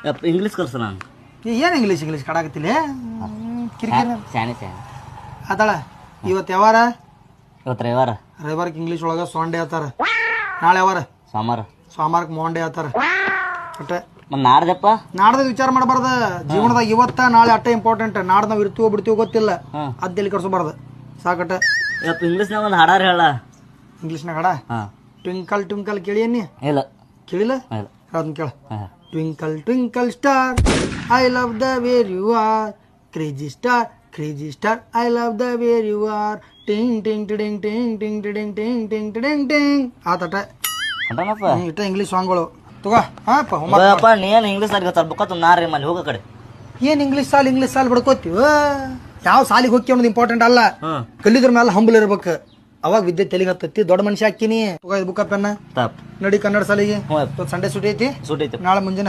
ಯಪ್ಪ ಇಂಗ್ಲೀಷ್ ಕಲ್ಸ ನಾನು ಏನು ಇಂಗ್ಲೀಷ್ ಕಡಾಕತ್ತಿಲ್ಲ ಕಿರಿಕಿರಿ ಶಾನೆ ಆತಾಳ ಇವತ್ತು ಯಾವಾರ ಇವತ್ತು ರವಿವಾರ ರವಿವಾರಕ್ಕೆ ಇಂಗ್ಲೀಷ್ ಒಳಗೆ ಸೊಂಡೆ ಹೇಳ್ತಾರ ನಾಳೆ ಯಾವಾರ ಸೋಮವಾರಕ್ಕೆ ಮೊಂಡೆ ಹೇಳ್ತಾರ ಅಟ್ಟೆ ಮತ್ತು ನಾಡ್ದಪ್ಪ ನಾಡ್ದಾಗ ವಿಚಾರ ಮಾಡಬಾರ್ದ ಜೀವನದಾಗ ಇವತ್ತ ನಾಳೆ ಅಟ್ಟೆ ಇಂಪಾರ್ಟೆಂಟ್ ನಾಡ್ದು ನಾವು ಇರ್ತೀವೋ ಬಿಡ್ತೀವೋ ಗೊತ್ತಿಲ್ಲ ಅದ್ದೆಲ್ಲಿ ಕರ್ಸೋಬಾರ್ದು ಸಾಕಟ್ಟೆ ಯಪ್ಪ ಇಂಗ್ಲೀಷ್ನಾಗ ಒಂದು ಹಾಡಾರ ಹೇಳ ಇಂಗ್ಲೀಷ್ನಾಗ ಹಾಡ ಟ್ವಿಂಕಲ್ ಟ್ವಿಂಕಲ್ ಕೇಳಿಯನ್ನಿ ಇಲ್ಲ ಕೇಳಿಲ್ಲ ಅದನ್ನ ಕೇಳ twinkle twinkle star I love the where you are crazy star I love the where you are ಟಿಂಗ್ ಟಿಂಗ್ ಟಿಡಿಂಗ್ ಟಿಂಗ್ ಟಿಂಗ್ ಟಿಡಿಂಗ್ ಟಿಂಗ್ ಟಿಂಗ್ ಟಿಡಿಂಗ್ ಟಿಂಗ್ ಆತಟ ಇಟ್ಟ ಇಂಗ್ಲೀಷ್ ಸಾಂಗ್ಗಳು ತಗೋ ಹಾಪ್ಪ ನೀನು ಇಂಗ್ಲೀಷ್ ಸಾಲಿಗೆ ತರ್ಬೇಕತ್ತು ನಾರಿ ಮಲ್ಲಿ ಹೋಗೋ ಕಡೆ ಏನು ಇಂಗ್ಲೀಷ್ ಸಾಲ್ ಬಡ್ಕೋತೀವ ಯಾವ ಸಾಲಿಗೆ ಹೋಗಿ ಅನ್ನೋದು ಇಂಪಾರ್ಟೆಂಟ್ ಅಲ್ಲ ಕಲಿದ್ರ ಮೇಲೆ ಹಂಬಲ್ ಇರ್ಬೇಕು ಅವಾಗ ವಿದ್ಯೆ ತೆಲಿಗೆ ಹತ್ತತ್ತಿ ದೊಡ್ಡ ಮನುಷ್ಯ ಹಾಕಿನಿ ತಗೋ ಬುಕ್ಕ ಪೆನ್ನ ತಪ್ಪ ನಡಿ ಕನ್ನಡ ಸಾಲಿಗೆ ಸಂಡೆ ಸುಟಿ ಐತಿ ನಾಳೆ ಮುಂಜಾನೆ